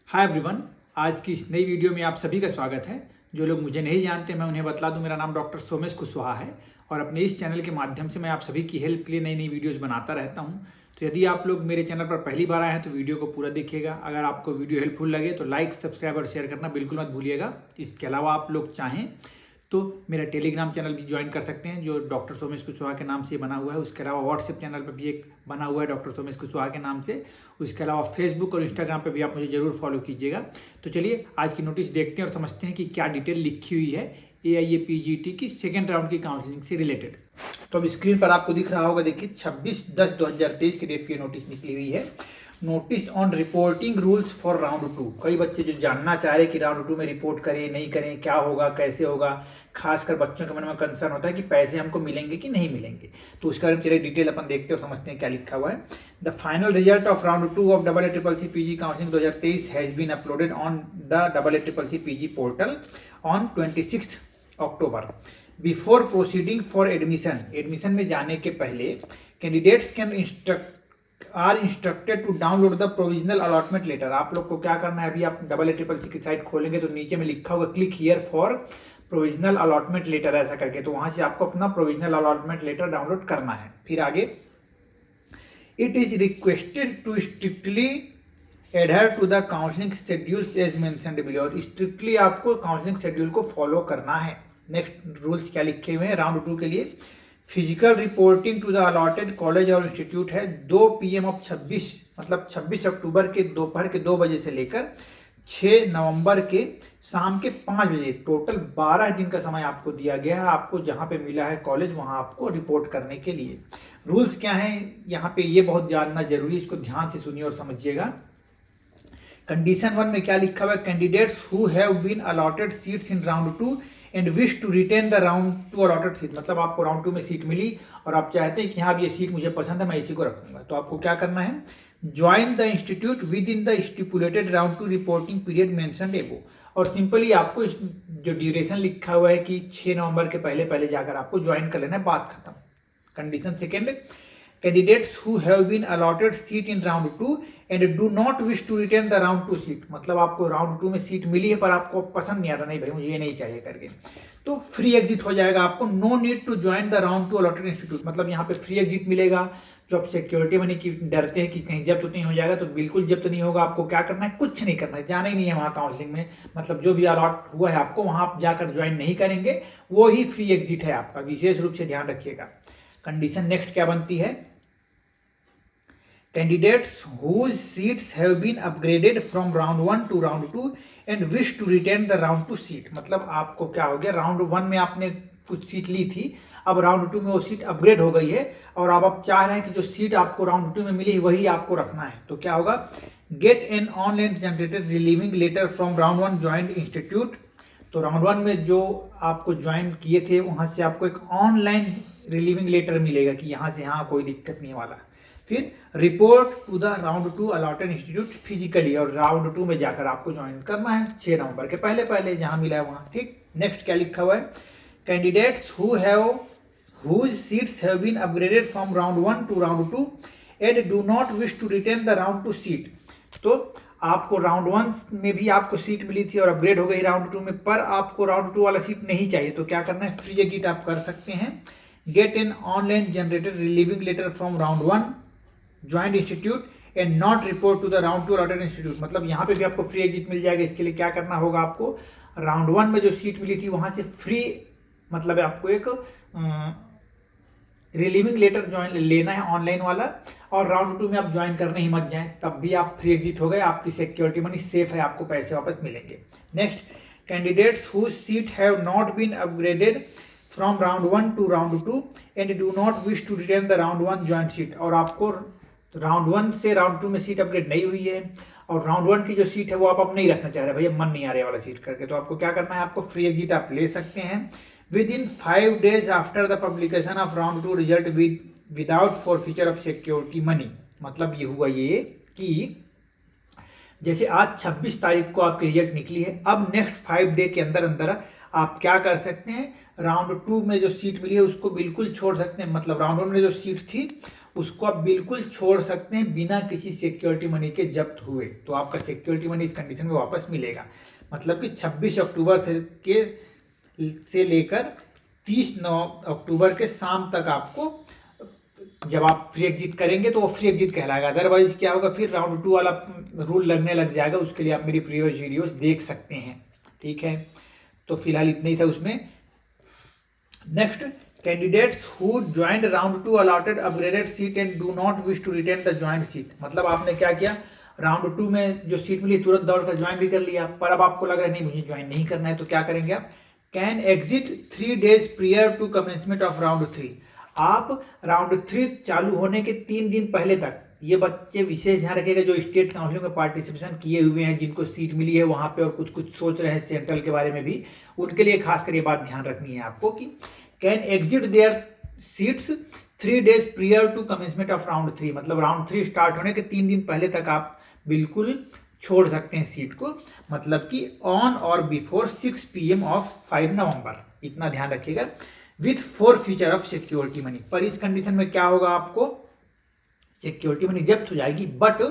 Hi everyone. आज की इस नई वीडियो में आप सभी का स्वागत है। जो लोग मुझे नहीं जानते मैं उन्हें बतला दूं, मेरा नाम डॉक्टर सोमेश कुशवाहा है और अपने इस चैनल के माध्यम से मैं आप सभी की हेल्प के लिए नई नई वीडियोज़ बनाता रहता हूं। तो यदि आप लोग मेरे चैनल पर पहली बार आए हैं तो वीडियो को पूरा देखिएगा। अगर आपको वीडियो हेल्पफुल लगे तो लाइक, सब्सक्राइब और शेयर करना बिल्कुल मत भूलिएगा। इसके अलावा आप लोग चाहें तो मेरा टेलीग्राम चैनल भी ज्वाइन कर सकते हैं जो डॉक्टर सोमेश कुशवाहा के नाम से बना हुआ है। उसके अलावा व्हाट्सएप चैनल पर भी एक बना हुआ है डॉक्टर सोमेश कुशवाहा के नाम से। उसके अलावा फेसबुक और इंस्टाग्राम पर भी आप मुझे जरूर फॉलो कीजिएगा। तो चलिए आज की नोटिस देखते हैं और समझते हैं कि क्या डिटेल लिखी हुई है AIA-PGT की सेकेंड राउंड की काउंसलिंग से रिलेटेड। तो अब स्क्रीन पर आपको दिख रहा होगा, देखिए 26/10/2023 की डेट की नोटिस निकली हुई है। Notice on reporting rules for round 2। कई बच्चे जो जानना चाह रहे हैं कि राउंड 2 में रिपोर्ट करें नहीं करें, क्या होगा कैसे होगा। खासकर बच्चों के मन में कंसर्न होता है कि पैसे हमको मिलेंगे कि नहीं मिलेंगे। तो उसके बारे में चलिए डिटेल अपन देखते हैं और समझते हैं क्या लिखा हुआ है। The final result of round 2 of AACCC PG counselling 2023 has been uploaded on the AACCC PG portal on 26 October. Before proceeding for admission में जाने के पहले candidates can are instructed to download the provisional allotment letter. आप लोग को क्या करना है, अभी आप AACCC की साइट खोलेंगे तो नीचे में लिखा होगा click here for provisional allotment letter, ऐसा करके तो वहां से आपको अपना प्रोविजनल अलॉटमेंट लेटर डाउनलोड करना है। फिर आगे it is requested to strictly adhere to the counselling schedules as mentioned below. और स्ट्रिक्टली आपको काउंसलिंग शेड्यूल को फॉलो करना है। नेक्स्ट रूल्स क्या लिखे हुए हैं राउंड 2 के लिए। Physical reporting to the allotted college और इंस्टीट्यूट है 2 PM ऑफ 26 मतलब 26 अक्टूबर के दोपहर के 2 बजे से लेकर 6 नवंबर के शाम के 5 बजे। टोटल 12 दिन का समय आपको दिया गया है। आपको जहां पे मिला है कॉलेज वहां आपको रिपोर्ट करने के लिए। रूल्स क्या है यहाँ पे ये बहुत जानना जरूरी है, इसको ध्यान से सुनिए और समझिएगा। कंडीशन 1 में क्या लिखा हुआ है, candidates who have been allotted seats in round 2 and wish to retain the round 2 allotted seat. मतलब आपको राउंड 2 में सीट मिली और आप चाहते हैं कि हाँ ये सीट मुझे पसंद है, मैं इसी को रखूंगा। तो आपको क्या करना है, join the institute with in the stipulated round 2 reporting period mentioned एबो। और सिंपली आपको जो ड्यूरेशन लिखा हुआ है कि 6 नवंबर के पहले पहले जाकर आपको ज्वाइन कर लेना है, बात खत्म। Condition second, candidates who have been allotted seat in round 2 and do not wish to retain the round 2 seat. मतलब आपको राउंड 2 में सीट मिली है पर आपको पसंद नहीं आ रहा, नहीं भाई मुझे ये नहीं चाहिए करके, तो फ्री एग्जिट हो जाएगा आपको। No need to join the round 2 allotted institute. मतलब यहाँ पे फ्री एग्जिट मिलेगा। जो आप सिक्योरिटी मनी की डरते हैं कि कहीं जब्त नहीं हो जाएगा, तो बिल्कुल जब्त नहीं होगा। आपको क्या करना है, कुछ नहीं करना है, जाना ही नहीं है वहाँ काउंसलिंग में। मतलब जो भी अलॉट हुआ है आपको वहाँ आप जाकर ज्वाइन नहीं करेंगे, वो ही फ्री एग्जिट है आपका। विशेष रूप से ध्यान रखिएगा। कंडीशन नेक्स्ट क्या बनती है, candidates whose seats have been upgraded from round 1 to round 2 and wish to retain the round 2 seat। मतलब आपको क्या हो गया, राउंड 1 में आपने कुछ सीट ली थी, अब राउंड 2 में वो सीट अपग्रेड हो गई है और अब आप चाह रहे हैं कि जो सीट आपको राउंड 2 में मिली वही आपको रखना है। तो क्या होगा, get an online generated relieving letter from round 1 joint institute. तो राउंड 1 में जो आपको ज्वाइन किए थे वहां से आपको एक ऑनलाइन रिलीविंग लेटर मिलेगा कि यहाँ से हाँ कोई दिक्कत नहीं वाला। फिर report to the round 2 allotted institute physically, और राउंड 2 में जाकर आपको ज्वाइन करना है 6 नवंबर के पहले पहले जहां मिला है वहां। ठीक, नेक्स्ट क्या लिखा हुआ है, candidates whose seats have been upgraded from round 1 to round 2 and do not wish to retain the round 2 seat। तो आपको राउंड 1 में भी आपको सीट मिली थी और अपग्रेड हो गई राउंड 2 में, पर आपको राउंड 2 वाला सीट नहीं चाहिए। तो क्या करना है, फ्री एग्जिट आप कर सकते हैं। Get an online generated relieving letter from round 1 joint institute and not report to the round 2 allotted institute. मतलब यहाँ पे भी आपको फ्री एग्जिट मिल जाएगा। इसके लिए क्या करना होगा, आपको राउंड 1 में जो सीट मिली थी वहां से फ्री मतलब आपको एक रिलीविंग लेटर ज्वाइन लेना है ऑनलाइन वाला, और राउंड 2 में आप ज्वाइन करने ही मत जाएं, तब भी आप फ्री एग्जिट हो गए, आपकी सिक्योरिटी मनी सेफ है, आपको पैसे वापस मिलेंगे। Next, candidates whose seat have not been upgraded from round 1 to round 2 and do not wish to retain the round 1 joint seat. और आपको राउंड 1 से राउंड 2 में सीट अपग्रेड नहीं हुई है और राउंड 1 की जो सीट है वो आप अब नहीं रखना चाह रहे, भैया मन नहीं आ रहा वाला सीट करके, तो आपको क्या करना है, आपको फ्री एग्जिट आप ले सकते हैं with in 5 days after the publication of round 2 result without forfeiture of security money. मतलब ये हुआ ये कि जैसे आज 26 तारीख को आपकी रिजल्ट निकली है, अब नेक्स्ट 5 डे के अंदर अंदर आप क्या कर सकते हैं, राउंड 2 में जो सीट मिली है उसको बिल्कुल छोड़ सकते हैं। मतलब राउंड 1 में जो सीट थी उसको आप बिल्कुल छोड़ सकते हैं बिना किसी सिक्योरिटी मनी के जब्त हुए। तो आपका सिक्योरिटी मनी इस कंडीशन में वापस मिलेगा। मतलब कि 26 अक्टूबर से लेकर 30 अक्टूबर के शाम तक आपको, जब आप फ्री एग्जिट करेंगे तो वो फ्री एग्जिट कहलाएगा। अदरवाइज क्या होगा, फिर राउंड 2 वाला रूल लगने लग जाएगा। उसके लिए आप मेरी प्रीवियस वीडियोस देख सकते हैं। ठीक है, तो फिलहाल इतना ही था उसमें। Next, candidates who joined round 2 allotted upgraded seat and do not wish to retain the joint seat. मतलब आपने क्या किया, राउंड 2 में जो सीट मिली तुरंत दौड़ कर ज्वाइन भी कर लिया, पर अब आपको लग रहा है नहीं मुझे ज्वाइन नहीं करना है, तो क्या करेंगे आप, can exit 3 days prior to commencement of round 3। आप राउंड 3 चालू होने के 3 दिन पहले तक, ये बच्चे विशेष ध्यान रखिएगा जो स्टेट काउंसिलिंग में पार्टिसिपेशन किए हुए हैं, जिनको सीट मिली है वहां पे और कुछ कुछ सोच रहे हैं सेंट्रल के बारे में भी, उनके लिए खासकर ये बात ध्यान रखनी है आपको कि can exit their seats 3 days prior to commencement of round 3। मतलब राउंड 3 स्टार्ट होने के 3 दिन पहले तक आप बिल्कुल छोड़ सकते हैं सीट को। मतलब कि ऑन और बिफोर 6 PM ऑफ 5 नवंबर, इतना ध्यान रखिएगा। With 4 feature of security money. पर इस कंडीशन में क्या होगा, आपको सिक्योरिटी मनी जब्त हो जाएगी but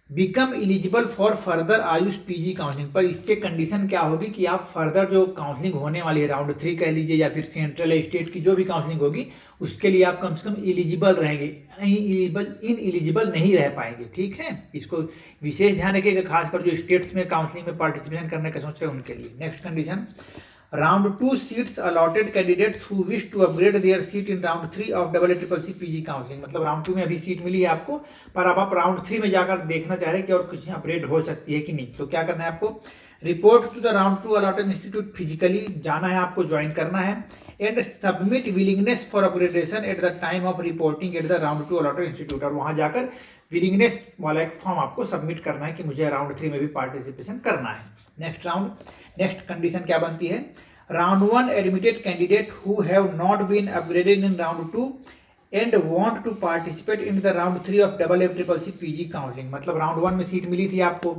become eligible for further Ayush PG counselling. पर इससे कंडीशन क्या होगी कि आप फर्दर जो काउंसलिंग होने वाली है, राउंड 3 कह लीजिए या फिर सेंट्रल या स्टेट की जो भी काउंसलिंग होगी, उसके लिए आप कम से कम एलिजिबल रहेंगे, इन एलिजिबल नहीं रह पाएंगे। ठीक है, इसको विशेष ध्यान रखिएगा, खासकर जो स्टेट्स में काउंसलिंग में पार्टिसिपेशन करने का सोच रहे हैं उनके लिए। Next condition, round 2 seats allotted candidates who wish to upgrade their seat in round 3 of AACC PG counselling. मतलब राउंड 2 में अभी सीट मिली है आपको, पर अब आप राउंड 3 में जाकर देखना चाह रहे हैं कि और कुछ अपग्रेड हो सकती है कि नहीं। तो क्या करना है आपको, report to the round 2 allotted institute, physically जाना है आपको, ज्वाइन करना है, and submit willingness for upgradation at the time of reporting at the round 2 allotted institute. और वहां जाकर विलिंगनेस वाला एक फॉर्म आपको सबमिट करना है कि मुझे राउंड 3 में भी पार्टिसिपेशन करना है। नेक्स्ट कंडीशन क्या बनती है, round 1 admitted candidate who have not been upgraded in round 2 and want to participate in the round 3 of AACC PG counselling. मतलब राउंड 1 में सीट मिली थी आपको,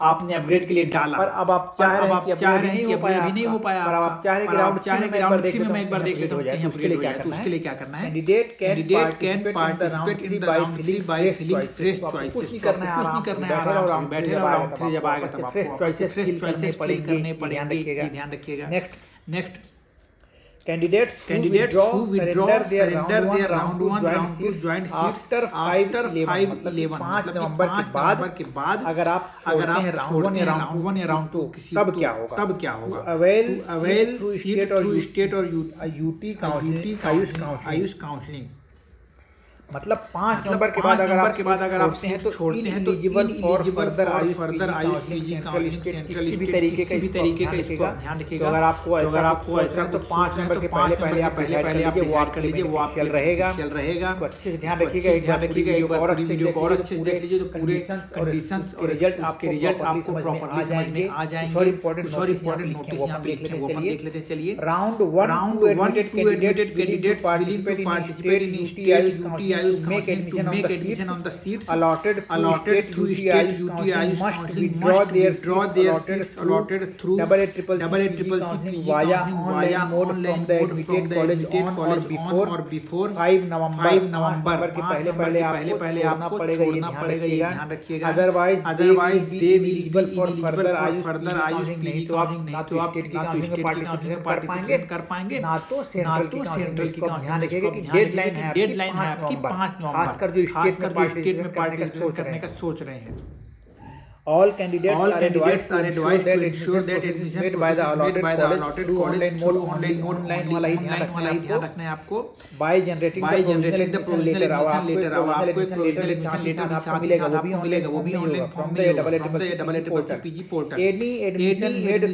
आपने अपग्रेड के लिए डाला, पर अब आप चाह रहे हैं कि अभी नहीं हो पाया, पर आप चाह रहे हैं कि राउंड 3 में एक बार देख लेते हैं, उसके लिए क्या करना है, candidate can participate in the round 3 by filling fresh choices. कुछ नहीं करना है, आराम बैठे रहो, राउंड 3 जब आएगा तब फ्रेश चॉइसेस करने पड़ेंगे, ध्यान रखिएगा। Next, candidates who withdraw surrender their round 1 round 2 joint seats after 5/11 मतलब 5 नवंबर के बाद अगर आप छोड़ते हैं राउंड 1 या राउंड 2, तब क्या होगा, अवेल थ्रू स्टेट और यूटी आयुष काउंसलिंग। मतलब 5 नवंबर के बाद अगर आप छोड़ते हैं तो eligible for further Ayush PG counselling किसी भी तरीके का इसको ध्यान रखिएगा। अगर आपको ऐसा तो 5 नवंबर के पहले आप कर लीजिए, वो आपके रहेगा। इसको अच्छे से ध्यान रखिएगा, एक बार वीडियो को और अच्छे से देख लीजिए, तो पूरे कंडीशंस और रिजल्ट आपको प्रॉपर्ली समझ में आ जाएंगे। और इंपॉर्टेंट नोटिस यहां पे लिखे हैं, वो अपन देख लेते हैं। चलिए, round 1 admitted candidates participate in UT Ayush make admission on the seats allotted through state UT Ayush must withdraw their seats allotted through AACC via online mode from the admitted college on or before 5 नवंबर के पहले आपको छोड़ना पड़ेगा, ये ध्यान रखिएगा। Otherwise they will be eligible for further Ayush नहीं तो आप ना तो स्टेट की काउंसलिंग में पार्टिसिपेट कर पाएंगे, ना तो सेंट्रल की काउंसलिंग। ध्यान रखिएगा कि डेडलाइन है आपकी 5 नवंबर, खासकर जो स्टेट में पार्टिसिपेट करने का सोच रहे हैं। All candidates are advised to ensure that admission made by the allotted college through online mode वाला ही ध्यान रखना है आपको। By generating the provisional letter, आपको एक provisional admission letter आपको मिलेगा, वो भी online from the AACC portal। Any admission made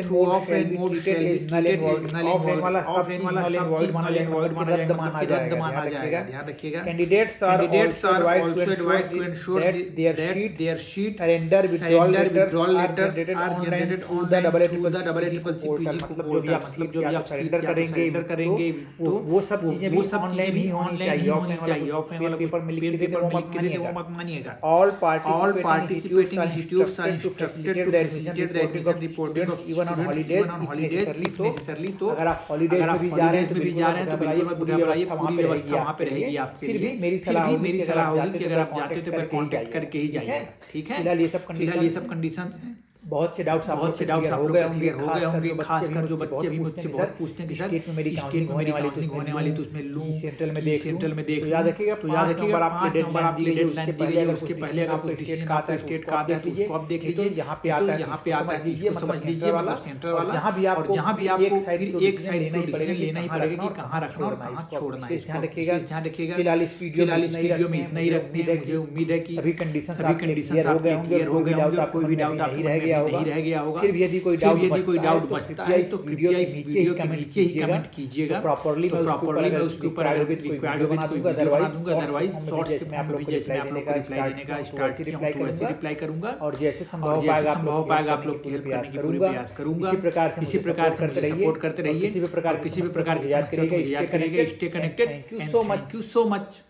through offline mode shall be null and void। Offline वाला सब चीज null and void रद्द माना जाएगा, ध्यान रखिएगा। Candidates are also advised to ensure that their sheet surrender withdrawal letters are generated on the CCC मतलब जो भी आप सरेंडर करेंगे तो वो सब चीजें भी ऑनलाइन ही होनी चाहिए। ऑफलाइन वाला पेपर में लिख के देते वो मत मानिएगा। All participating institutes are instructed to facilitate the reporting of even on holidays if necessarily. तो अगर आप हॉलीडेज में भी जा रहे हैं तो बिल्कुल मत घबराइए, पूरी व्यवस्था वहाँ पे रहेगी आपके लिए। फिर भी मेरी सलाह होगी कि अगर आप जाते हो तो कांटेक्ट करके ही जाइए, ठीक है। फिलहाल ये सब कंडीशंस हैं। बहुत से डाउट्स आप लोग क्लियर हो गए होंगे, खासकर जो बच्चे अभी मुझसे बहुत पूछते हैं कि सर स्टेट में मेरी काउंसलिंग होने वाली तो उसमें लूं सेंट्रल में देख तो याद रखिएगा 5 नंबर आपकी डेडलाइन दी गई है, उसके पहले अगर कुछ डिसीजन का स्टेट का आता है तो उसको आप देख लीजिए। यहाँ पे आता है समझ लीजिए मतलब सेंटर वाला, जहाँ भी आपको एक साइड लेना ही पड़ेगा कि कहाँ रखना और कहाँ छोड़ना है। ध्यान रखिएगा। फिलहाल इस वीडियो में इतना ही रखते हैं। मुझे उम्मीद है कि सभी कंडीशंस आपके क्लियर हो गए होंगे, कोई भी डाउट आपको नहीं रह गया होगा। फिर भी यदि कोई डाउट बचता है तो कृपया इस वीडियो के नीचे ही कमेंट कीजिएगा। प्रॉपर्ली मैं उसके ऊपर रिक्वायर्ड होगा तो वीडियो बना दूंगा। अदरवाइज शॉर्ट्स में आप लोगों को रिप्लाई देने का स्टार्ट किया तो वैसे रिप्लाई करूंगा और जैसे संभव पाएगा आप लोग की हेल्प करने की पूरी प्रयास करूंगा। इसी प्रकार से सपोर्ट करते रहिए। किसी भी प्रकार की याद करिएगा, stay connected. Thank you so much.